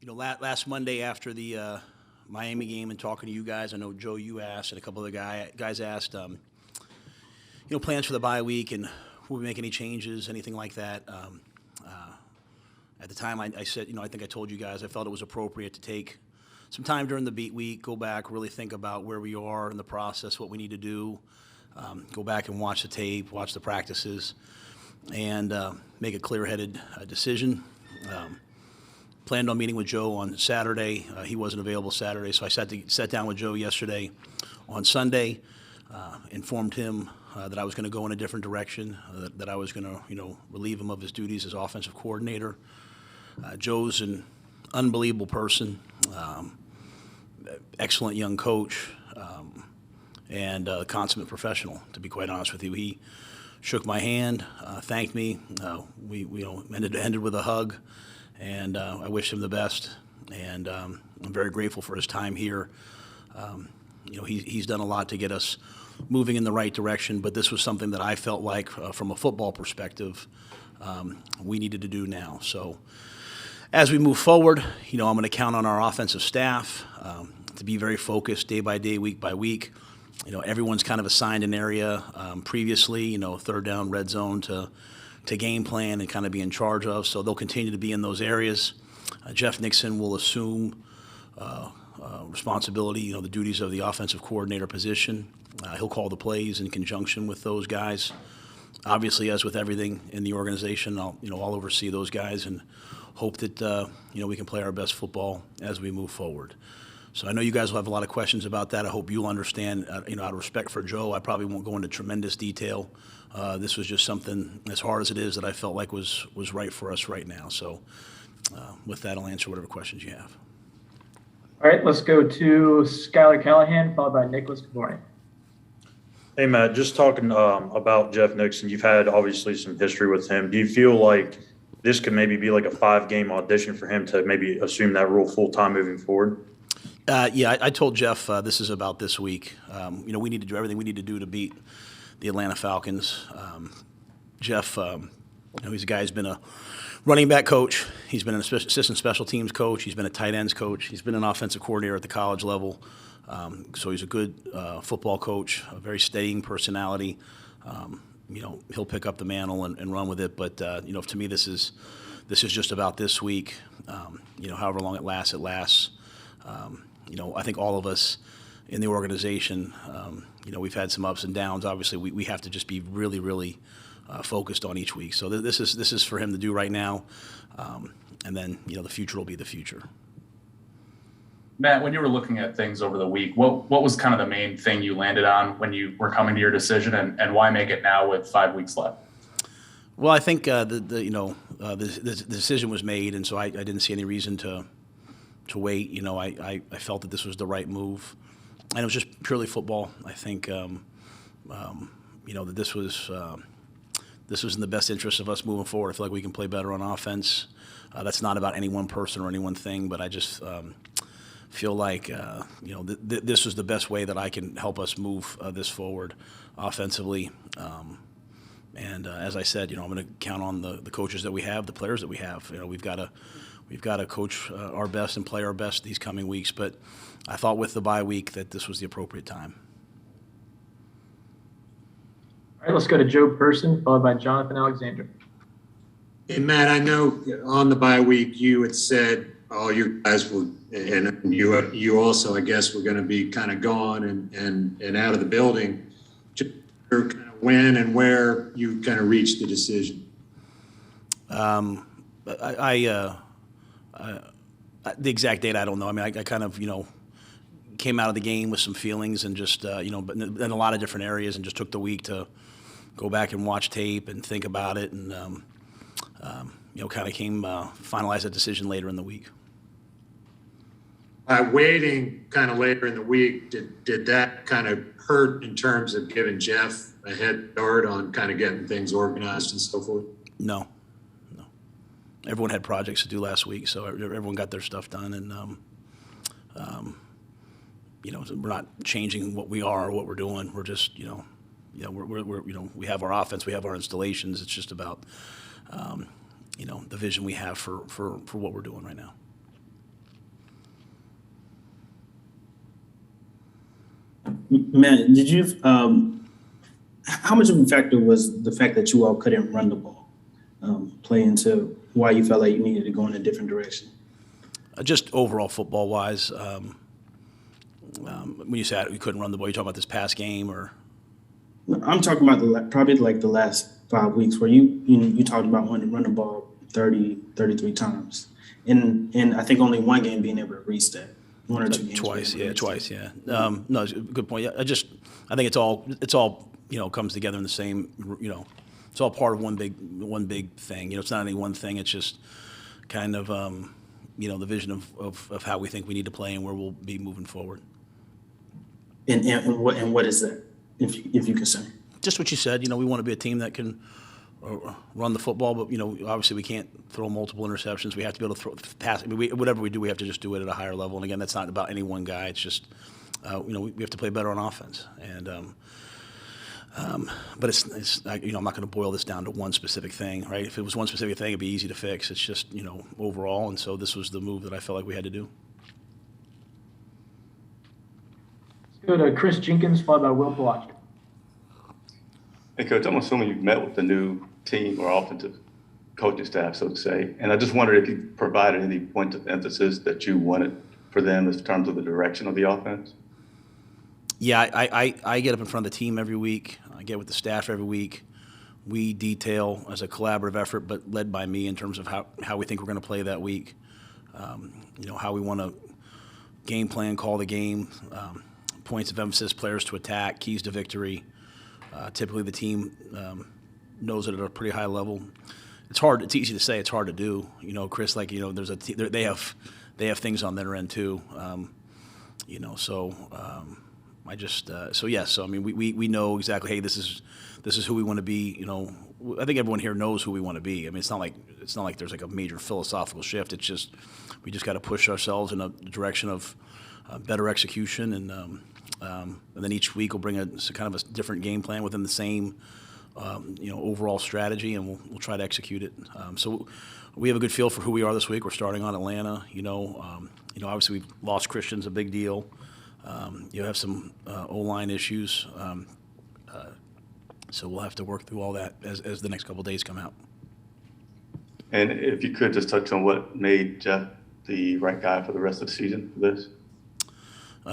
Last Monday after the Miami game and talking to you guys, I know, Joe, you asked, and a couple other guys asked, plans for the bye week and will we make any changes, anything like that. At the time, I said, I think I told you guys I felt it was appropriate to take some time during the beat week, go back, really think about where we are in the process, what we need to do, go back and watch the tape, watch the practices, and make a clear-headed decision. Planned on meeting with Joe on Saturday. He wasn't available Saturday, so I sat down with Joe yesterday on Sunday, informed him that I was going to go in a different direction, that I was going to, relieve him of his duties as offensive coordinator. Joe's an unbelievable person, excellent young coach, and a consummate professional, to be quite honest with you. He shook my hand, thanked me. We ended with a hug, and I wish him the best. And I'm very grateful for his time here. He's done a lot to get us moving in the right direction, but this was something that I felt like, from a football perspective, we needed to do now. So as we move forward, I'm going to count on our offensive staff to be very focused day by day, week by week. Everyone's kind of assigned an area previously, third down, red zone to game plan and kind of be in charge of. So they'll continue to be in those areas. Jeff Nixon will assume responsibility, the duties of the offensive coordinator position. He'll call the plays in conjunction with those guys. Obviously, as with everything in the organization, I'll oversee those guys and hope that we can play our best football as we move forward. So I know you guys will have a lot of questions about that. I hope you'll understand. Out of respect for Joe, I probably won't go into tremendous detail. This was just something, as hard as it is, that I felt like was right for us right now. So with that, I'll answer whatever questions you have. All right, let's go to Skylar Callahan, followed by Nicholas. Good morning. Hey, Matt, just talking about Jeff Nixon, you've had obviously some history with him. Do you feel like this could maybe be like a 5-game audition for him to maybe assume that role full-time moving forward? Yeah, I told Jeff this is about this week. We need to do everything we need to do to beat the Atlanta Falcons. Jeff, he's a guy who's been a running back coach. He's been an assistant special teams coach. He's been a tight ends coach. He's been an offensive coordinator at the college level. So he's a good football coach, a very steadying personality. He'll pick up the mantle and run with it. But to me, this is just about this week. However long it lasts, it lasts. I think all of us in the organization, we've had some ups and downs. Obviously, we have to just be really, really focused on each week. So this is for him to do right now, and then the future will be the future. Matt, when you were looking at things over the week, what was kind of the main thing you landed on when you were coming to your decision, and why make it now with 5 weeks left? Well, I think the decision was made, and so I didn't see any reason to wait. I felt that this was the right move, and it was just purely football. I think that this was in the best interest of us moving forward. I feel like we can play better on offense. That's not about any one person or any one thing, but I just feel like this was the best way that I can help us move this forward offensively. And as I said, I'm going to count on the coaches that we have, the players that we have. We've got to coach our best and play our best these coming weeks. But I thought with the bye week that this was the appropriate time. All right, let's go to Joe Person, followed by Jonathan Alexander. Hey, Matt, I know on the bye week you had said all you guys were, and you also, I guess, were going to be kind of gone and out of the building. Just kind of when and where you kind of reached the decision. The exact date, I don't know. I mean, I kind of, came out of the game with some feelings and just, but in a lot of different areas, and just took the week to go back and watch tape and think about it, and kind of finalized that decision later in the week. Waiting kind of later in the week, did that kind of hurt in terms of giving Jeff a head start on kind of getting things organized and so forth? No. Everyone had projects to do last week, so everyone got their stuff done, and we're not changing what we are or what we're doing. We're just, we have our offense, we have our installations. It's just about, the vision we have for what we're doing right now. Matt, did you, how much of a factor was the fact that you all couldn't run the ball play into why you felt like you needed to go in a different direction? Just overall football wise, when you said we couldn't run the ball, you talking about this past game or? I'm talking about probably like the last 5 weeks where you talked about wanting to run the ball 30, 33 times. And I think only one game being able to reach that. One or two games. Twice. No, it's a good point. Yeah, I think it's all comes together in the same. It's all part of one big thing. It's not any one thing. It's just kind of the vision of how we think we need to play and where we'll be moving forward. And what is that? If you can say. Just what you said. We want to be a team that can run the football, but obviously we can't throw multiple interceptions. We have to be able to pass. I mean, whatever we do, we have to just do it at a higher level. And again, that's not about any one guy. It's just we have to play better on offense. And but it's I'm not going to boil this down to one specific thing, right? If it was one specific thing, it'd be easy to fix. It's just overall, and so this was the move that I felt like we had to do. Let's go to Chris Jenkins, followed by Will Blotcher. Hey, Coach, I'm assuming you've met with the new team or offensive coaching staff, so to say, and I just wondered if you provided any point of emphasis that you wanted for them in terms of the direction of the offense. Yeah, I get up in front of the team every week. I get with the staff every week. We detail as a collaborative effort, but led by me in terms of how we think we're going to play that week. How we want to game plan, call the game, points of emphasis, players to attack, keys to victory. Typically, the team knows it at a pretty high level. It's hard. It's easy to say. It's hard to do. Chris. There's they have things on their end too. Yes. So I mean, we know exactly. Hey, this is who we want to be. I think everyone here knows who we want to be. I mean, it's not like there's like a major philosophical shift. It's just we just got to push ourselves in a direction of better execution and then each week we'll bring a kind of a different game plan within the same, overall strategy, and we'll try to execute it. So we have a good feel for who we are this week. We're starting on Atlanta. Obviously we've lost Christian's a big deal. You have some O-line issues, so we'll have to work through all that as the next couple of days come out. And if you could just touch on what made Jeff the right guy for the rest of the season for this.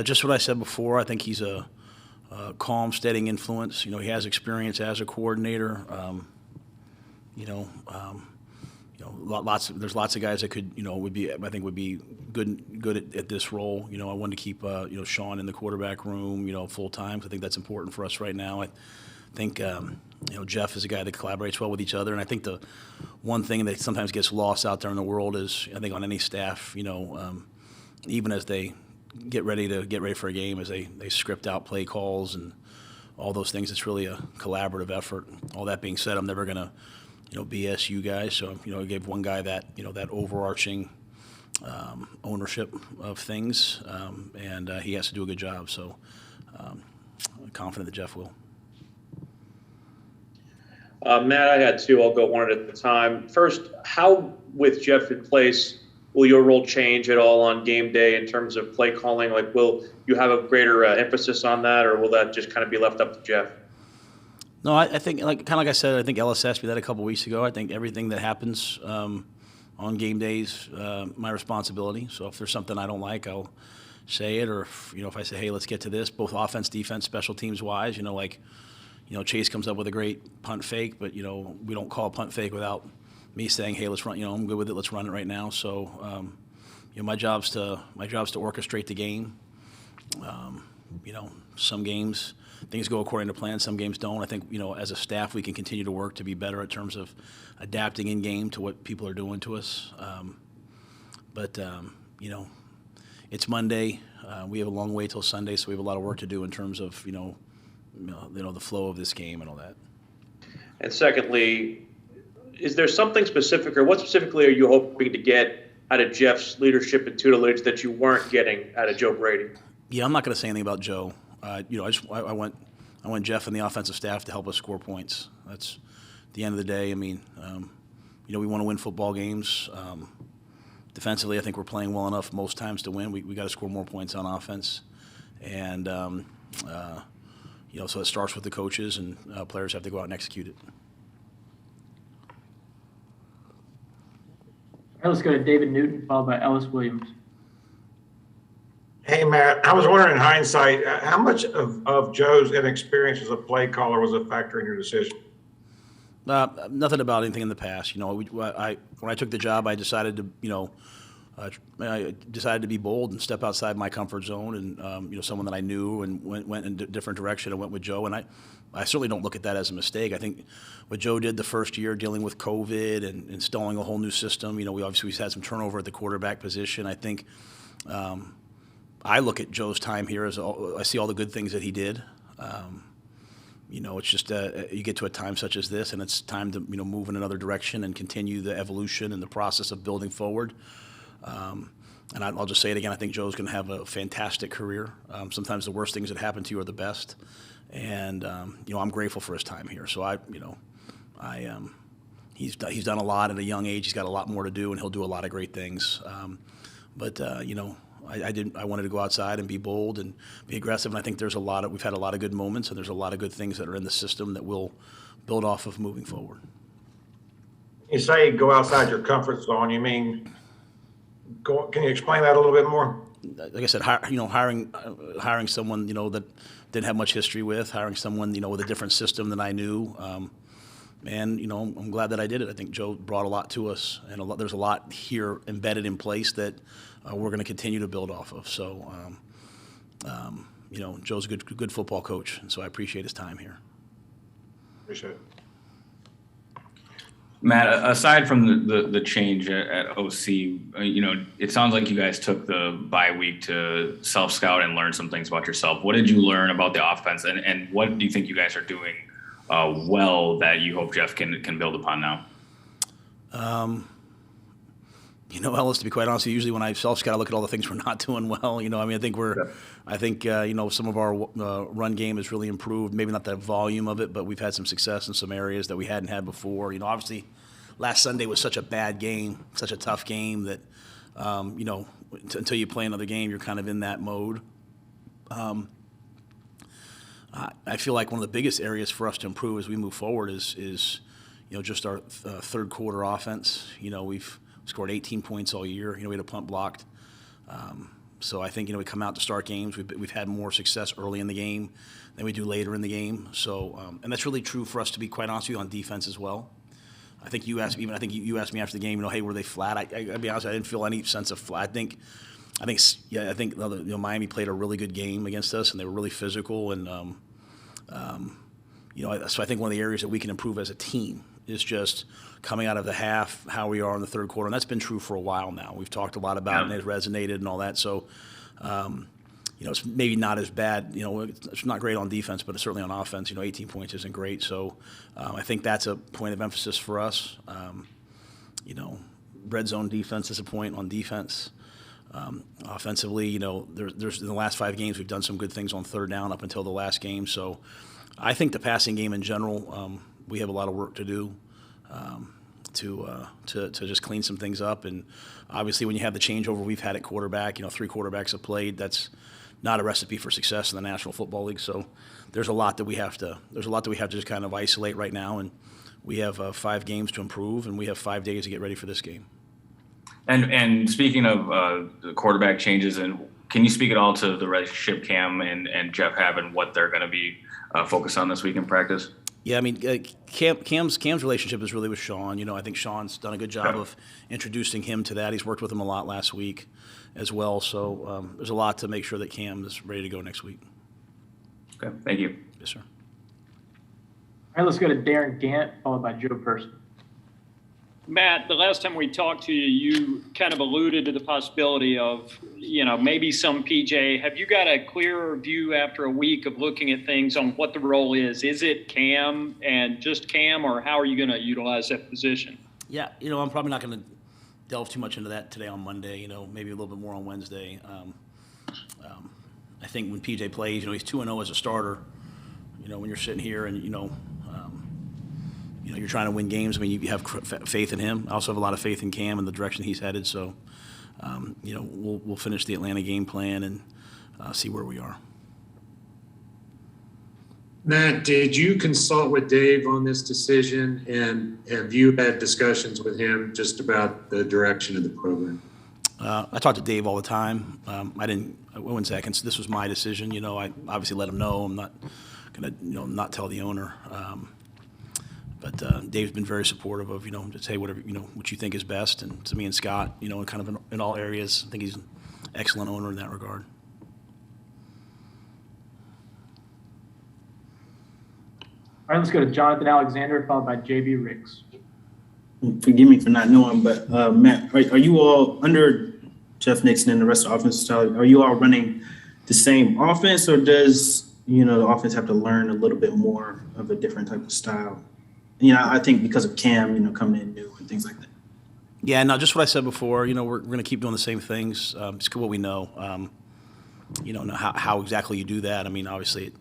Just what I said before. I think he's a calm, steadying influence. He has experience as a coordinator. There's lots of guys that could, would be good at this role. I wanted to keep, Sean in the quarterback room, full time. I think that's important for us right now. I think, Jeff is a guy that collaborates well with each other. And I think the one thing that sometimes gets lost out there in the world is, I think on any staff, even as they get ready for a game, as they script out play calls and all those things, it's really a collaborative effort. All that being said, I'm never going to, BS you guys. So, I gave one guy that, that overarching ownership of things, and he has to do a good job. So I'm confident that Jeff will. Matt, I had two. I'll go one at a time. First, how, with Jeff in place, will your role change at all on game day in terms of play calling? Like, will you have a greater emphasis on that, or will that just kind of be left up to Jeff? No, I think, like I said, I think Ellis asked me that a couple weeks ago. I think everything that happens on game days, my responsibility. So if there's something I don't like, I'll say it. Or if I say, hey, let's get to this, both offense, defense, special teams wise. Chase comes up with a great punt fake, but we don't call a punt fake without me saying, hey, let's run. I'm good with it. Let's run it right now. So my job's to orchestrate the game. Some games things go according to plan, some games don't. I think, as a staff, we can continue to work to be better in terms of adapting in game to what people are doing to us. But it's Monday. We have a long way till Sunday, so we have a lot of work to do in terms of, the flow of this game and all that. And secondly, is there something specific, or what specifically are you hoping to get out of Jeff's leadership and tutelage that you weren't getting out of Joe Brady? Yeah, I'm not going to say anything about Joe. I want Jeff and the offensive staff to help us score points. That's at the end of the day. I mean, we want to win football games. Defensively, I think we're playing well enough most times to win. We got to score more points on offense, and So it starts with the coaches, and players have to go out and execute it. All right, let's go to David Newton, followed by Ellis Williams. Hey, Matt, I was wondering in hindsight, how much of Joe's inexperience as a play caller was a factor in your decision? Nothing about anything in the past. When I took the job, I decided to, I decided to be bold and step outside my comfort zone, and someone that I knew, and went in a different direction and went with Joe. And I certainly don't look at that as a mistake. I think what Joe did the first year, dealing with COVID and installing a whole new system. We obviously had some turnover at the quarterback position. I think I look at Joe's time here as I see all the good things that he did. It's just you get to a time such as this, and it's time to move in another direction and continue the evolution and the process of building forward. And I'll just say it again. I think Joe's going to have a fantastic career. Sometimes the worst things that happen to you are the best, and I'm grateful for his time here. So he's done a lot at a young age. He's got a lot more to do, and he'll do a lot of great things. I wanted to go outside and be bold and be aggressive, and I think we've had a lot of good moments, and there's a lot of good things that are in the system that we'll build off of moving forward. You say go outside your comfort zone. You mean, can you explain that a little bit more? Like I said, hiring someone that didn't have much history with, hiring someone with a different system than I knew, and I'm glad that I did it. I think Joe brought a lot to us, and there's a lot here embedded in place that we're going to continue to build off of. So, Joe's a good football coach, and so I appreciate his time here. Appreciate it. Matt, aside from the change at OC, it sounds like you guys took the bye week to self-scout and learn some things about yourself. What did you learn about the offense, and what do you think you guys are doing well that you hope Jeff can build upon now? Ellis, to be quite honest, usually when I self-scout, I look at all the things we're not doing well. I think some of our run game has really improved. Maybe not the volume of it, but we've had some success in some areas that we hadn't had before. Obviously, last Sunday was such a bad game, such a tough game that, until you play another game, you're kind of in that mode. I feel like one of the biggest areas for us to improve as we move forward is just our third quarter offense. We've scored 18 points all year. We had a punt blocked. So I think we come out to start games. We've had more success early in the game than we do later in the game. So and that's really true for us, to be quite honest with you, on defense as well. I think you asked me after the game. Hey, were they flat? I'll be honest, I didn't feel any sense of flat. I think Miami played a really good game against us, and they were really physical. And so I think one of the areas that we can improve as a team is just coming out of the half, how we are in the third quarter. And that's been true for a while now. We've talked a lot about it, and it resonated and all that. So, it's maybe not as bad. It's not great on defense, but it's certainly on offense. 18 points isn't great. So I think that's a point of emphasis for us. Red zone defense is a point on defense. Offensively, there's in the last 5 games, we've done some good things on third down up until the last game. So I think the passing game in general, we have a lot of work to do to just clean some things up. And obviously, when you have the changeover we've had at quarterback, 3 quarterbacks have played. That's not a recipe for success in the National Football League. So there's a lot that we have to just kind of isolate right now. And we have 5 games to improve, and we have 5 days to get ready for this game. And speaking of the quarterback changes, and can you speak at all to the relationship Cam and Jeff have and what they're going to be focused on this week in practice? Yeah, Cam's relationship is really with Sean. I think Sean's done a good job of introducing him to that. He's worked with him a lot last week as well. So there's a lot to make sure that Cam is ready to go next week. Okay, thank you. Yes, sir. All right, let's go to Darren Gant, followed by Joe Person. Matt, the last time we talked to you, you kind of alluded to the possibility of, maybe some PJ. Have you got a clearer view after a week of looking at things on what the role is? Is it Cam and just Cam, or how are you going to utilize that position? Yeah, I'm probably not going to delve too much into that today on Monday, maybe a little bit more on Wednesday. I think when PJ plays, he's 2-0 as a starter. When you're sitting here and, you're trying to win games. You have faith in him. I also have a lot of faith in Cam and the direction he's headed. So, we'll finish the Atlanta game plan and see where we are. Matt, did you consult with Dave on this decision, and have you had discussions with him just about the direction of the program? I talk to Dave all the time. I wouldn't say this was my decision. I obviously let him know. I'm not going to, not tell the owner. But Dave's been very supportive of, just say whatever, what you think is best. And to me and Scott, kind of in all areas, I think he's an excellent owner in that regard. All right, let's go to Jonathan Alexander, followed by JB Riggs. Forgive me for not knowing, but Matt, are you all under Jeff Nixon and the rest of the offensive style? Are you all running the same offense, or does the offense have to learn a little bit more of a different type of style? I think because of Cam, coming in new and things like that. Yeah, no, just what I said before. We're going to keep doing the same things. It's what we know. How exactly you do that. I mean, obviously,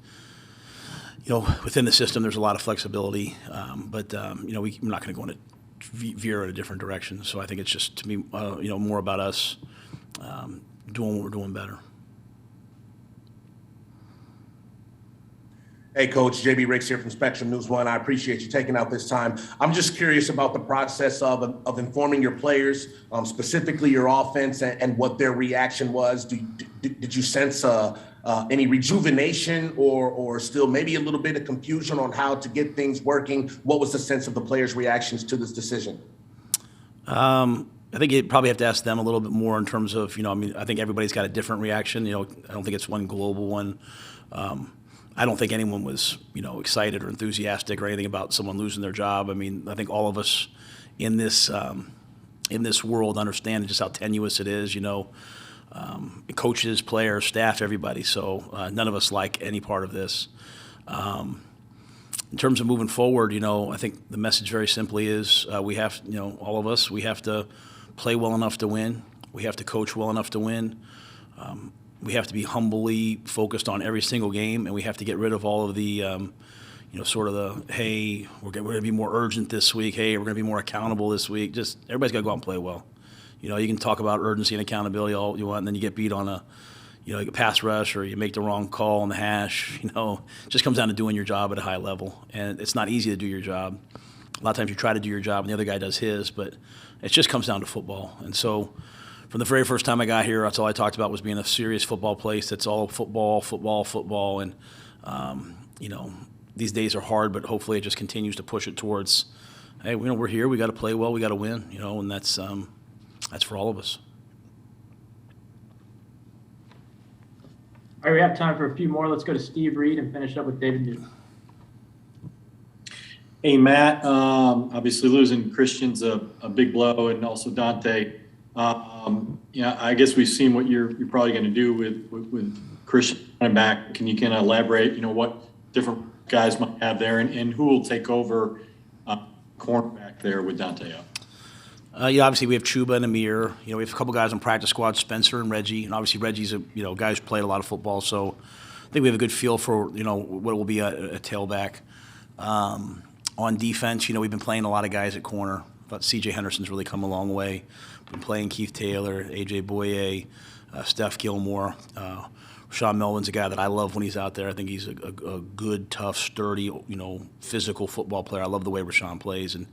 within the system, there's a lot of flexibility, but we're not going to go in a veer in a different direction. So I think it's just, to me, more about us doing what we're doing better. Hey, Coach, JB Riggs here from Spectrum News 1. I appreciate you taking out this time. I'm just curious about the process of informing your players, specifically your offense, and what their reaction was. Did you sense any rejuvenation or still maybe a little bit of confusion on how to get things working? What was the sense of the players' reactions to this decision? I think you probably have to ask them a little bit more in terms of, I think everybody's got a different reaction. I don't think it's one global one. I don't think anyone was, excited or enthusiastic or anything about someone losing their job. I mean, I think all of us in this world understand just how tenuous it is, coaches, players, staff, everybody. So none of us like any part of this. In terms of moving forward, I think the message very simply is we have, all of us, we have to play well enough to win. We have to coach well enough to win. We have to be humbly focused on every single game, and we have to get rid of all of the, sort of the, hey, we're going to be more urgent this week. Hey, we're going to be more accountable this week. Just everybody's got to go out and play well. You can talk about urgency and accountability all you want, and then you get beat on a pass rush, or you make the wrong call on the hash. It just comes down to doing your job at a high level, and it's not easy to do your job. A lot of times you try to do your job, and the other guy does his, but it just comes down to football. And so, from the very first time I got here, that's all I talked about was being a serious football place. That's all football. And, these days are hard, but hopefully it just continues to push it towards, hey, we're here. We got to play well. We got to win, and that's for all of us. All right, we have time for a few more. Let's go to Steve Reed and finish up with David Newton. Hey, Matt, obviously losing Christian's a big blow, and also Dante. I guess we've seen what you're probably going to do with Christian coming back. Can you kind of elaborate, what different guys might have there, and who will take over cornerback there with Dante up? Obviously we have Chuba and Amir. We have a couple guys on practice squad, Spencer and Reggie. And obviously Reggie's a guy who's played a lot of football, so I think we have a good feel for what will be a tailback. On defense, we've been playing a lot of guys at corner. But C.J. Henderson's really come a long way. Been playing Keith Taylor, A.J. Boye, Steph Gilmore. Sean Melvin's a guy that I love when he's out there. I think he's a good, tough, sturdy, physical football player. I love the way Rashawn plays, and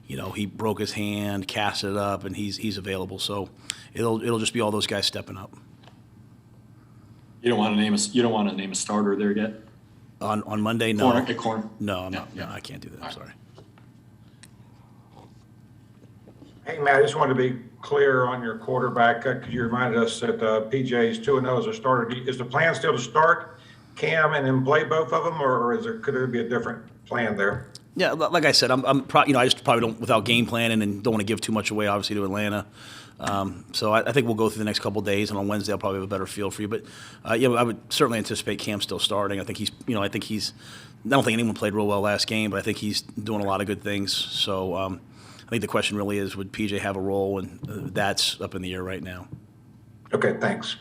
he broke his hand, cast it up, and he's available. So it'll just be all those guys stepping up. You don't want to name a starter there yet? On Monday, no. Corner. No, I'm not. No, I can't do that. I'm sorry. Hey, Matt, I just wanted to be clear on your quarterback. Could you remind us that PJ's 2-0 as a starter? Is the plan still to start Cam and then play both of them, or could there be a different plan there? Yeah, like I said, I just probably don't, without game planning, and don't want to give too much away, obviously, to Atlanta. So I think we'll go through the next couple of days, and on Wednesday I'll probably have a better feel for you. But I would certainly anticipate Cam still starting. I think he's. I don't think anyone played real well last game, but I think he's doing a lot of good things. So I think the question really is, would PJ have a role, and that's up in the air right now. Okay, thanks.